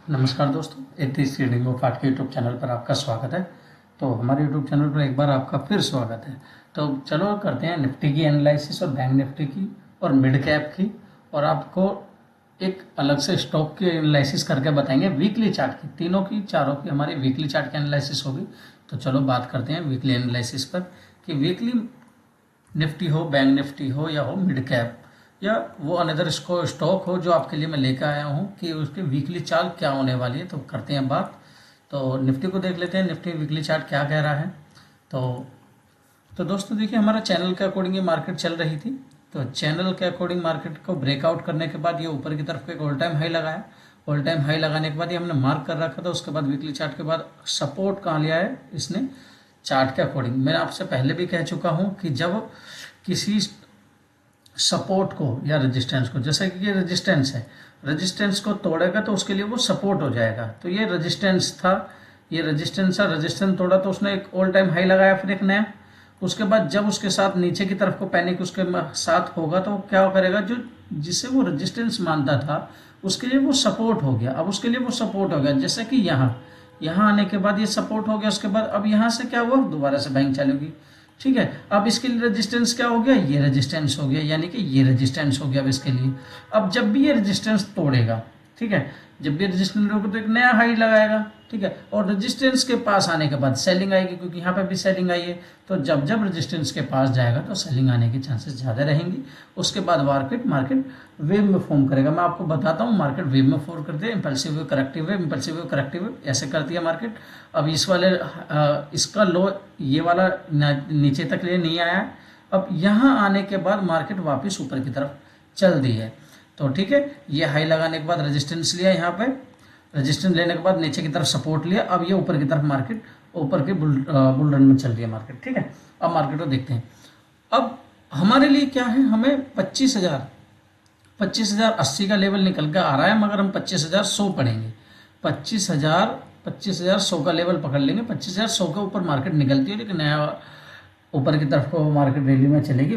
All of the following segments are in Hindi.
नमस्कार दोस्तों, एथिक्स ट्रेडिंग ऑफ आर्ट के यूट्यूब चैनल पर आपका स्वागत है। तो हमारे यूट्यूब चैनल पर एक बार आपका फिर स्वागत है। तो चलो करते हैं निफ्टी की एनालिसिस और बैंक निफ्टी की और मिड कैप की, और आपको एक अलग से स्टॉक की एनालिसिस करके बताएंगे वीकली चार्ट की। तीनों की चारों की हमारी वीकली चार्ट की एनालिसिस होगी। तो चलो बात करते हैं वीकली एनालिसिस पर कि वीकली निफ्टी हो, बैंक निफ्टी हो या हो मिड कैप या वो अनदर स्टॉक हो जो आपके लिए मैं लेकर आया हूँ कि उसकी वीकली चार्ट क्या होने वाली है। तो करते हैं बात। तो निफ्टी को देख लेते हैं, निफ्टी वीकली चार्ट क्या कह रहा है। तो दोस्तों देखिए, हमारा चैनल के अकॉर्डिंग ये मार्केट चल रही थी। तो चैनल के अकॉर्डिंग मार्केट को ब्रेकआउट करने के बाद ये ऊपर की तरफ एक ऑल टाइम हाई लगाया। ऑल टाइम हाई लगाने के बाद ये हमने मार्क कर रखा था। उसके बाद वीकली चार्ट के बाद सपोर्ट कहाँ लिया है इसने, चार्ट के अकॉर्डिंग। मैं आपसे पहले भी कह चुका हूँ कि जब किसी सपोर्ट को या रेजिस्टेंस को, जैसे कि ये रेजिस्टेंस है, रेजिस्टेंस को तोड़ेगा तो उसके लिए वो सपोर्ट हो जाएगा। तो ये रेजिस्टेंस था, ये रेजिस्टेंस था, रेजिस्टेंस तोड़ा तो उसने एक ऑल टाइम हाई लगाया फिर एक नया। उसके बाद जब उसके साथ नीचे की तरफ को पैनिक उसके साथ होगा तो क्या करेगा, जो जिसे वो रेजिस्टेंस मानता था उसके लिए वो सपोर्ट हो गया। अब उसके लिए वो सपोर्ट हो गया, जैसे कि यहाँ आने के बाद ये सपोर्ट हो गया। उसके बाद अब यहाँ से क्या हुआ, दोबारा से बैंक चलेगी। ठीक है, अब इसके लिए रेजिस्टेंस क्या हो गया, ये रेजिस्टेंस हो गया, यानी कि ये रेजिस्टेंस हो गया अब इसके लिए। अब जब भी ये रेजिस्टेंस तोड़ेगा, ठीक है, जब भी रेजिस्टेंस तोड़ेगा तो एक नया हाई लगाएगा। ठीक है, और रेजिस्टेंस के पास आने के बाद सेलिंग आएगी, क्योंकि यहाँ पे भी सेलिंग आई है। तो जब जब रेजिस्टेंस के पास जाएगा तो सेलिंग आने के चांसेस ज़्यादा रहेंगी। उसके बाद मार्केट वेव में फॉर्म करेगा। मैं आपको बताता हूँ, मार्केट वेव में फॉर्म करते हैं, impulsive wave, corrective wave, impulsive wave, corrective wave, ऐसे करती है मार्केट। अब इस वाले इसका लो ये वाला नीचे तक ले नहीं आया। अब यहाँ आने के बाद मार्केट वापस ऊपर की तरफ चल दी है। तो ठीक है, ये हाई लगाने के बाद रेजिस्टेंस लिया, यहाँ पे रेजिस्टेंस लेने के बाद नीचे की तरफ सपोर्ट लिया। अब ये ऊपर की तरफ मार्केट ऊपर के बुल रन में चल रही है मार्केट। ठीक है, अब मार्केट को देखते हैं। अब हमारे लिए क्या है, हमें 25,080 का लेवल निकल कर आ रहा है, मगर हम 25,100 पढ़ेंगे। 25,100 का लेवल पकड़ लेंगे। 25,100 के ऊपर मार्केट निकलती है, लेकिन नया ऊपर की तरफ को मार्केट रैली में चलेगी।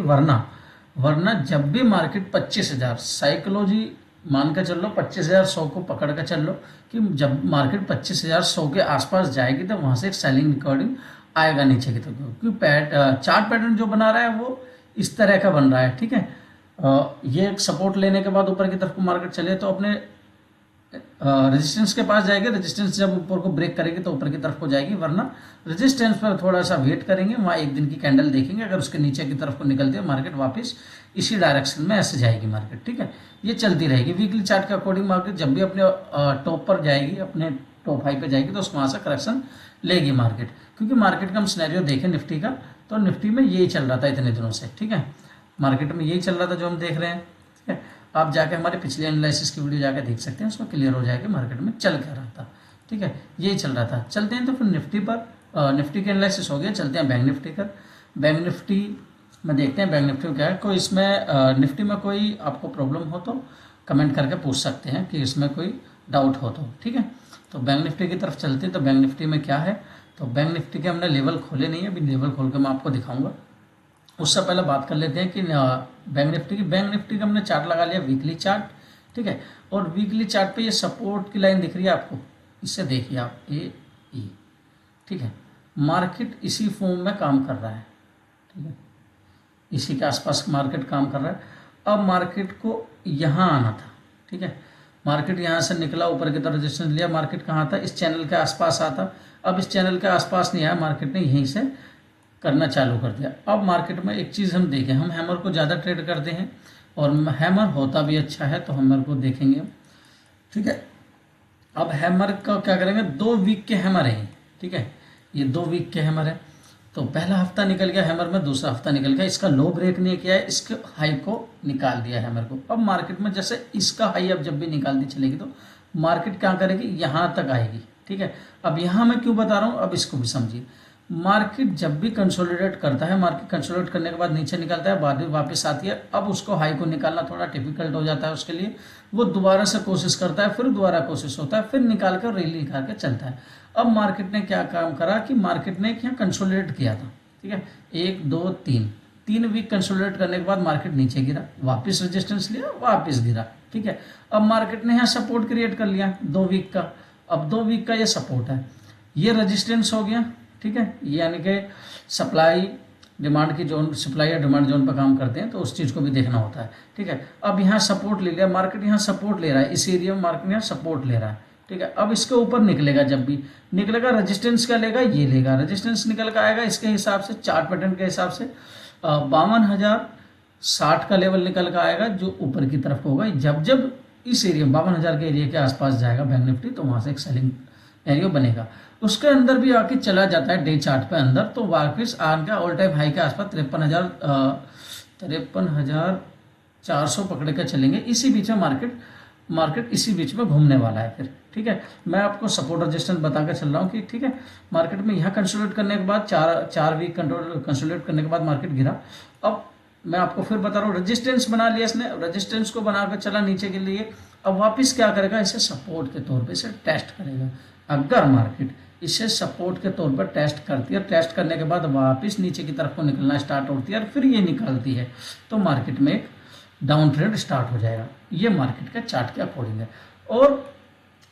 वरना जब भी मार्केट 25,000 साइकोलॉजी मान कर चल लो, 25,100 को पकड़ कर चल लो कि जब मार्केट 25,100 के आसपास जाएगी तो वहां से एक सेलिंग रिकॉर्डिंग आएगा नीचे की तरफ, क्योंकि चार्ट पैटर्न जो बना रहा है वो इस तरह का बन रहा है। ठीक है, ये एक सपोर्ट लेने के बाद ऊपर की तरफ को मार्केट चले तो अपने रेजिस्टेंस के पास जाएगी। रेजिस्टेंस जब ऊपर को ब्रेक करेगी तो ऊपर की तरफ को जाएगी, वरना रेजिस्टेंस पर थोड़ा सा वेट करेंगे, वहाँ एक दिन की कैंडल देखेंगे। अगर उसके नीचे की तरफ को निकलती है मार्केट वापस इसी डायरेक्शन में ऐसे जाएगी मार्केट। ठीक है, ये चलती रहेगी। वीकली चार्ट के अकॉर्डिंग मार्केट जब भी अपने टॉप पर जाएगी, अपने टॉप हाई पे जाएगी, तो वहाँ से करेक्शन लेगी मार्केट। क्योंकि मार्केट का हम सिनेरियो देखें निफ्टी का, तो निफ्टी में यही चल रहा था इतने दिनों से। ठीक है, मार्केट में यही चल रहा था जो हम देख रहे हैं। ठीक है, आप जाके हमारे पिछले एनालिसिस की वीडियो जाके देख सकते हैं, उसमें क्लियर हो जाएगा मार्केट में चल क्या रहा था। ठीक है, यही चल रहा था। चलते हैं तो फिर निफ्टी पर। निफ्टी के एनालिसिस हो गया, चलते हैं बैंक निफ्टी पर। बैंक निफ्टी में देखते हैं बैंक निफ्टी में क्या है। कोई इसमें निफ्टी में कोई आपको प्रॉब्लम हो तो कमेंट करके पूछ सकते हैं कि इसमें कोई डाउट हो तो। ठीक है, तो बैंक निफ्टी की तरफ चलते हैं। तो बैंक निफ्टी में क्या है, तो बैंक निफ्टी के हमने लेवल खोले नहीं है, अभी लेवल खोल के मैं आपको दिखाऊंगा। उससे पहले बात कर लेते हैं कि बैंक निफ्टी का हमने चार्ट लगा लिया, वीकली चार्ट। ठीक है, और वीकली चार्ट पे ये सपोर्ट की लाइन दिख रही है आपको, इससे देखिए आप ई। ठीक है, मार्केट इसी फॉर्म में काम कर रहा है। ठीक है, इसी के आसपास मार्केट काम कर रहा है। अब मार्केट को यहाँ आना था। ठीक है, मार्केट यहाँ से निकला, ऊपर की तरफ रेजिस्टेंस लिया, मार्केट कहाँ था, इस चैनल के आसपास आता। अब इस चैनल के आसपास नहीं आया, मार्केट ने यहीं से करना चालू कर दिया। अब मार्केट में एक चीज़ हम देखें, हम हैमर को ज़्यादा ट्रेड करते हैं और हैमर होता भी अच्छा है, तो हैमर को देखेंगे। ठीक है, अब हैमर का क्या करेंगे, 2 वीक के हैमर हैं। ठीक है, ये 2 वीक के हैमर है। तो पहला हफ्ता निकल गया हैमर में, दूसरा हफ्ता निकल गया, इसका लो ब्रेक नहीं किया है, इसके हाई को निकाल दिया हैमर को। अब मार्केट में जैसे इसका हाई अब जब भी निकाल दी चलेगी तो मार्केट क्या करेगी, यहाँ तक आएगी। ठीक है, अब यहाँ मैं क्यों बता रहा हूँ, अब इसको भी समझिए। मार्केट जब भी कंसोलिडेट करता है, मार्केट कंसोलिडेट करने के बाद नीचे निकलता है, बाद में वापस आती है। अब उसको हाई को निकालना थोड़ा डिफिकल्ट हो जाता है उसके लिए, वो दोबारा से कोशिश करता है, फिर दोबारा कोशिश होता है, फिर निकाल कर रैली निकाल के चलता है। अब मार्केट ने क्या काम करा कि मार्केट ने यहाँ कंसोलिडेट किया था। ठीक है, 1 2 3 वीक कंसोलिडेट करने के बाद मार्केट नीचे गिरा, वापस रेजिस्टेंस लिया, वापस गिरा। ठीक है। अब मार्केट ने यहाँ सपोर्ट क्रिएट कर लिया 2 वीक का, अब 2 वीक का ये सपोर्ट है, ये रेजिस्टेंस हो गया, ठीक है। यानी कि सप्लाई डिमांड की जोन, सप्लाई या डिमांड जोन पर काम करते हैं तो उस चीज़ को भी देखना होता है, ठीक है। अब यहाँ सपोर्ट ले लिया मार्केट, यहाँ सपोर्ट ले रहा है, इस एरिया में मार्केट यहाँ सपोर्ट ले रहा है, ठीक है। अब इसके ऊपर निकलेगा, जब भी निकलेगा रेजिस्टेंस क्या लेगा, ये लेगा, रेजिस्टेंस निकल कर आएगा इसके हिसाब से, चार्ट पैटर्न के हिसाब से 52,060 का लेवल निकल कर आएगा जो ऊपर की तरफ होगा। जब जब इस एरिया 52,000 के एरिया के आसपास जाएगा बैंक निफ्टी तो वहाँ से एक सेलिंग एरिया बनेगा, उसके अंदर भी आके चला जाता है डे चार्ट पे अंदर, तो वापस आने ऑल टाइम हाई के आसपास 53,400 पकड़ के चलेंगे। इसी बीच में मार्केट इसी बीच में घूमने वाला है फिर, ठीक है। मैं आपको सपोर्ट रेजिस्टेंस बता कर चल रहा हूँ कि ठीक है, मार्केट में यहाँ कंसोलिडेट करने के बाद चार वीक कंसोलिडेट करने के बाद मार्केट गिरा। अब मैं आपको फिर बता रहा हूँ, रेजिस्टेंस बना लिया इसने, रेजिस्टेंस को बनाकर चला नीचे के लिए, अब वापस क्या करेगा, इसे सपोर्ट के तौर पे इसे टेस्ट करेगा। अगर मार्केट इसे सपोर्ट के तौर पर टेस्ट करती है, टेस्ट करने के बाद वापस नीचे की तरफ को निकलना स्टार्ट होती है और फिर ये निकलती है तो मार्केट में एक डाउन ट्रेंड स्टार्ट हो जाएगा। ये मार्केट का चार्ट के अकॉर्डिंग है। और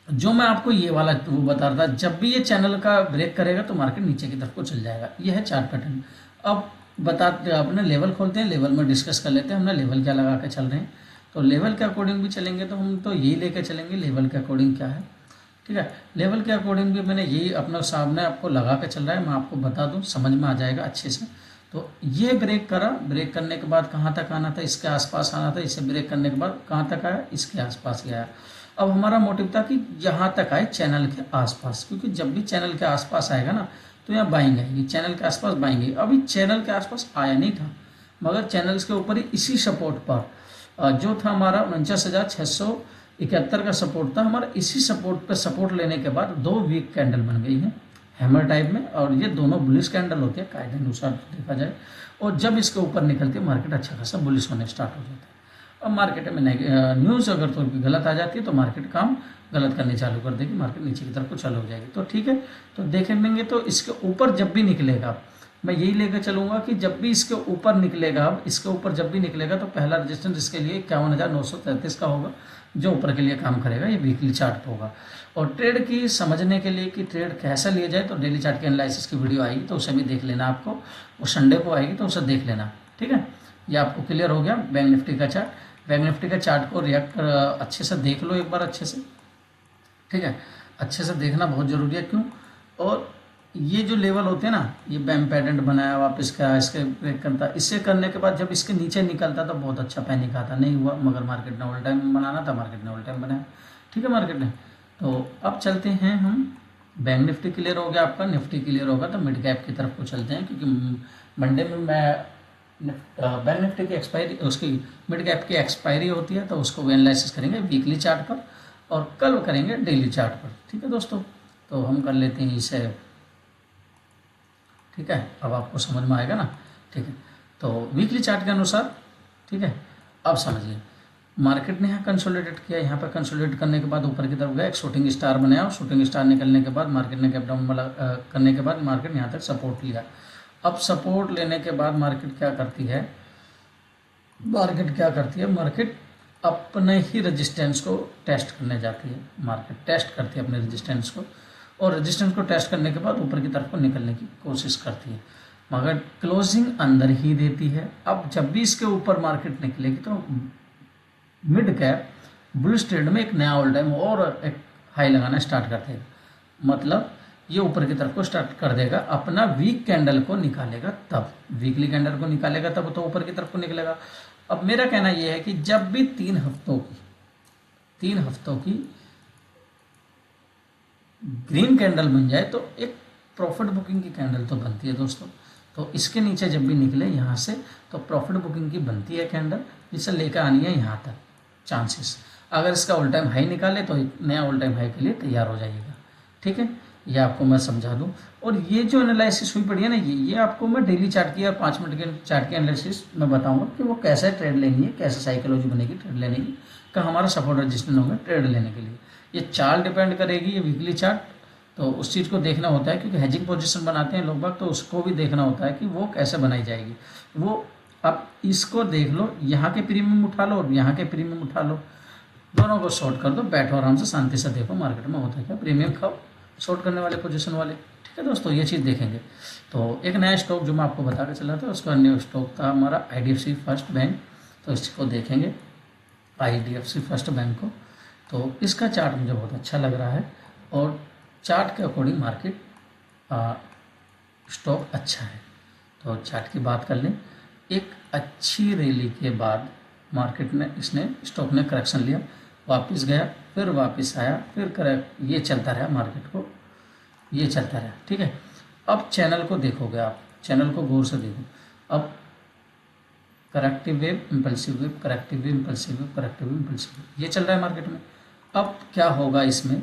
जो मैं आपको ये वाला वो बता रहा था, जब भी ये चैनल का ब्रेक करेगा तो मार्केट नीचे की तरफ को चल जाएगा, ये है चार्ट पैटर्न। अब बताते अपने लेवल खोलते हैं, लेवल में डिस्कस कर लेते हैं हमने लेवल क्या लगा के चल रहे हैं। तो लेवल के अकॉर्डिंग भी चलेंगे तो हम तो यही लेके चलेंगे, लेवल के अकॉर्डिंग क्या है, ठीक है। लेवल के अकॉर्डिंग भी मैंने यही अपना सामने आपको लगा के चल रहा है, मैं आपको बता दूं, समझ में आ जाएगा अच्छे से। तो ये ब्रेक करा, ब्रेक करने के बाद कहाँ तक आना था, इसके आसपास आना था, इसे ब्रेक करने के बाद कहाँ तक आया, इसके आसपास गया। अब हमारा मोटिव था कि यहाँ तक आए चैनल के आसपास, क्योंकि जब भी चैनल के आसपास आएगा ना तो यहाँ बाइंग आएगी, चैनल के आसपास बाइंग आएगी। अभी चैनल के आसपास आया नहीं था, मगर चैनल्स के ऊपर ही इसी सपोर्ट पर जो था हमारा 49,671 का सपोर्ट था हमारा, इसी सपोर्ट पे सपोर्ट लेने के बाद 2 वीक कैंडल बन गई है हैमर टाइप में, और ये दोनों बुलिश कैंडल होते हैं कायदे अनुसार देखा जाए। और जब इसके ऊपर निकलती है मार्केट अच्छा खासा बुलिश होने स्टार्ट हो जाता है। अब मार्केट में न्यूज़ अगर तो गलत आ जाती है तो मार्केट काम गलत करने चालू कर देगी, मार्केट नीचे की तरफ को चालू हो जाएगी। तो ठीक है, तो देखेंगे तो इसके ऊपर जब भी निकलेगा, मैं यही लेकर चलूंगा कि जब भी इसके ऊपर निकलेगा, अब इसके ऊपर जब भी निकलेगा तो पहला रजिस्टेंस इसके लिए 51,933 का होगा जो ऊपर के लिए काम करेगा, ये वीकली चार्ट होगा। और ट्रेड की समझने के लिए कि ट्रेड कैसा लिया जाए तो डेली चार्ट के एनालिसिस की वीडियो आएगी तो उसे भी देख लेना आपको, वो संडे को आएगी तो उसे देख लेना, ठीक है। ये आपको क्लियर हो गया बैंक निफ्टी का चार्ट। बैंक निफ्टी का चार्ट को रिएक्ट अच्छे से देख लो एक बार अच्छे से, ठीक है, अच्छे से देखना बहुत ज़रूरी है। क्यों, और ये जो लेवल होते हैं ना, ये बैम पैटर्न बनाया वापस का इसके ब्रेक करता, इससे करने के बाद जब इसके नीचे निकलता तो बहुत अच्छा पैनिक आता, नहीं हुआ, मगर मार्केट ने ऑल टाइम बनाना था, मार्केट ने ऑल टाइम बनाया, ठीक है मार्केट ने। तो अब चलते हैं हम, बैंक निफ्टी क्लियर हो गया आपका, निफ्टी क्लियर होगा तो मिड कैप की तरफ को चलते हैं, क्योंकि मंडे में मैं बैंक निफ्टी की एक्सपायरी, उसकी मिड कैप की एक्सपायरी होती है तो उसको एनालिसिस करेंगे वीकली चार्ट पर और कल करेंगे डेली चार्ट पर, ठीक है दोस्तों। तो हम कर लेते हैं इसे, ठीक है, अब आपको समझ में आएगा ना, ठीक है। तो वीकली चार्ट के अनुसार, ठीक है, अब समझिए मार्केट ने यहाँ कंसोलिडेट किया, यहाँ पर कंसोलिडेट करने के बाद ऊपर की तरफ गया, एक शूटिंग स्टार बनाया, और शूटिंग स्टार निकलने के बाद मार्केट ने गैप डाउन वाला करने के बाद मार्केट यहाँ तक सपोर्ट लिया। अब सपोर्ट लेने के बाद मार्केट क्या करती है, मार्केट अपने ही रेजिस्टेंस को टेस्ट करने जाती है, मार्केट टेस्ट करती है अपने रेजिस्टेंस को, और रेजिस्टेंस को टेस्ट करने के बाद ऊपर की तरफ को निकलने की कोशिश करती है, मगर क्लोजिंग अंदर ही देती है। अब जब भी इसके ऊपर मार्केट निकलेगी तो मिड कैप बुलिश ट्रेड में एक नया ऑल टाइम और एक हाई लगाना स्टार्ट कर देगा, मतलब ये ऊपर की तरफ को स्टार्ट कर देगा, अपना वीक कैंडल को निकालेगा, तब वीकली कैंडल को निकालेगा तब तो ऊपर की तरफ को निकलेगा। अब मेरा कहना यह है कि जब भी 3 हफ्तों की ग्रीन कैंडल बन जाए तो एक प्रॉफिट बुकिंग की कैंडल तो बनती है दोस्तों, तो इसके नीचे जब भी निकले यहाँ से तो प्रॉफिट बुकिंग की बनती है कैंडल, जिसे लेकर आनी है यहाँ तक चांसेस, अगर इसका ऑल टाइम हाई निकाले तो एक नया ऑल टाइम हाई के लिए तैयार हो जाइएगा, ठीक है। ये आपको मैं समझा दूं, और ये जो एनालिसिस हुई पड़ी है ना, ये आपको मैं डेली चार्ट की या 5 मिनट के चार्ट की एनालिसिस में बताऊंगा कि वो कैसे ट्रेड लेनी है, कैसे साइकोलॉजी बनेगी ट्रेड लेने की, का हमारा सपोर्ट रजिस्टेंस होगा ट्रेड लेने के लिए। ये चार्ट डिपेंड करेगी, ये वीकली चार्ट, तो उस चीज़ को देखना होता है, क्योंकि हेजिंग पोजीशन बनाते हैं लोग बाग, तो उसको भी देखना होता है कि वो कैसे बनाई जाएगी। वो अब इसको देख लो, यहाँ के प्रीमियम उठा लो और यहाँ के प्रीमियम उठा लो, दोनों को शॉर्ट कर दो, बैठो आराम से शांति से देखो मार्केट में होता है क्या, प्रीमियम खाओ शॉर्ट करने वाले पोजीशन वाले। ठीक है दोस्तों, ये चीज़ देखेंगे। तो एक नया स्टॉक जो मैं आपको बता के चला था, उसका न्यू स्टॉक था हमारा IDFC फर्स्ट बैंक। तो इसको देखेंगे IDFC फर्स्ट बैंक को। तो इसका चार्ट मुझे बहुत अच्छा लग रहा है और चार्ट के अकॉर्डिंग मार्केट स्टॉक अच्छा है। तो चार्ट की बात कर लें, एक अच्छी रैली के बाद मार्केट में स्टॉक ने करेक्शन लिया, वापस गया, फिर वापस आया, फिर ये चलता रहा मार्केट को, ये चलता रहा। ठीक है, अब चैनल को देखोगे आप, चैनल को गौर से देखो। अब corrective wave, impulsive wave, corrective wave, impulsive wave, corrective wave, impulsive wave, ये चल रहा है मार्केट में। अब क्या होगा इसमें,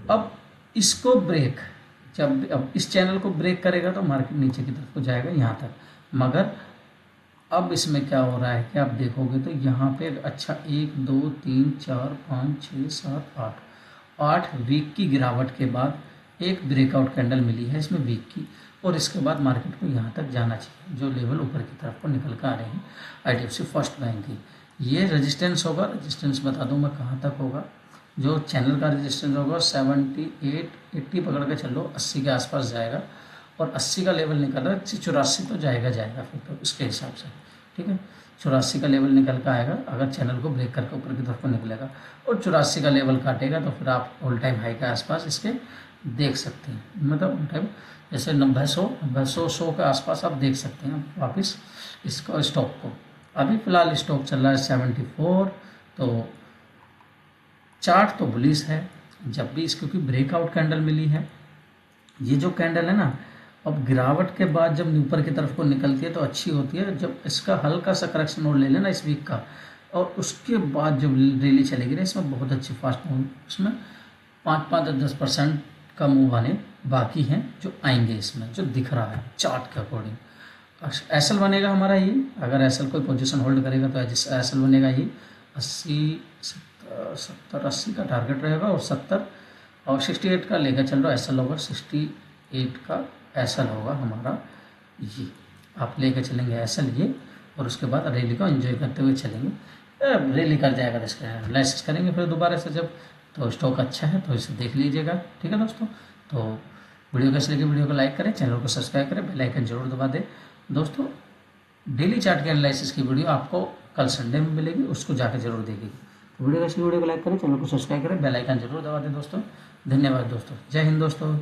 अब इसको ब्रेक, जब अब इस चैनल को ब्रेक करेगा तो मार्केट नीचे की तरफ को जाएगा यहाँ तक। मगर अब इसमें क्या हो रहा है कि आप देखोगे तो यहाँ पे अच्छा 1 2 3 4 5 6 7 8 वीक की गिरावट के बाद एक ब्रेकआउट कैंडल मिली है इसमें वीक की, और इसके बाद मार्केट को यहाँ तक जाना चाहिए, जो लेवल ऊपर की तरफ को निकल कर आ रहे हैं IDFC फर्स्ट बैंक की। ये रेजिस्टेंस होगा, रेजिस्टेंस बता दूँ मैं कहाँ तक होगा। जो चैनल का रेजिस्टेंस होगा 78 80 पकड़ के चलो, 80 के आसपास जाएगा, और 80 का लेवल निकल रहा है, 84 तो जाएगा फिर तो इसके हिसाब से। ठीक है, 84 का लेवल निकल कर आएगा अगर चैनल को ब्रेक करके ऊपर की तरफ को निकलेगा, और 84 का लेवल काटेगा तो फिर आप ऑल टाइम हाई के आसपास इसके देख सकते हैं। मतलब ऑल टाइम जैसे 90-100 के आसपास आप देख सकते हैं वापस इसको, स्टॉक को। अभी फ़िलहाल स्टॉक चल रहा है 74। तो चार्ट तो बुलिश है, जब भी इसको क्योंकि ब्रेकआउट कैंडल मिली है, ये जो कैंडल है ना, अब गिरावट के बाद जब ऊपर की तरफ को निकलती है तो अच्छी होती है। जब इसका हल्का सा करेक्शन और ले लेना इस वीक का, और उसके बाद जब रैली चलेगी ना, इसमें बहुत अच्छी फास्ट मूव, उसमें 5-10% का मूव आने बाकी हैं जो आएंगे इसमें, जो दिख रहा है चार्ट के अकॉर्डिंग। एसएल बनेगा हमारा ये, अगर एसएल कोई पोजीशन होल्ड करेगा तो एसएल बनेगा ये 70-80 का टारगेट रहेगा, और 70 और 68 का लेकर चल रहा एसएल होगा, 68 का एसएल होगा हमारा ये। आप लेकर चलेंगे एसएल ये, और उसके बाद रैली को एंजॉय करते हुए चलेंगे। रैली कर जाएगा तो इसका एनालिसिस करेंगे फिर दोबारा से जब, तो स्टॉक अच्छा है तो इसे देख लीजिएगा। ठीक है दोस्तों, तो वीडियो कैसे लगी, वीडियो को लाइक करें, चैनल को सब्सक्राइब करें, बेल आइकन जरूर दबा दें। दोस्तों डेली चार्ट के एनालिसिस की वीडियो आपको कल संडे में मिलेगी, उसको जाकर जरूर देखिएगा। वीडियो कैसे, वीडियो को लाइक करें, चैनल को सब्सक्राइब करें, बेल आइकन जरूर दबा दें दोस्तों। धन्यवाद दोस्तों, जय हिंद दोस्तों।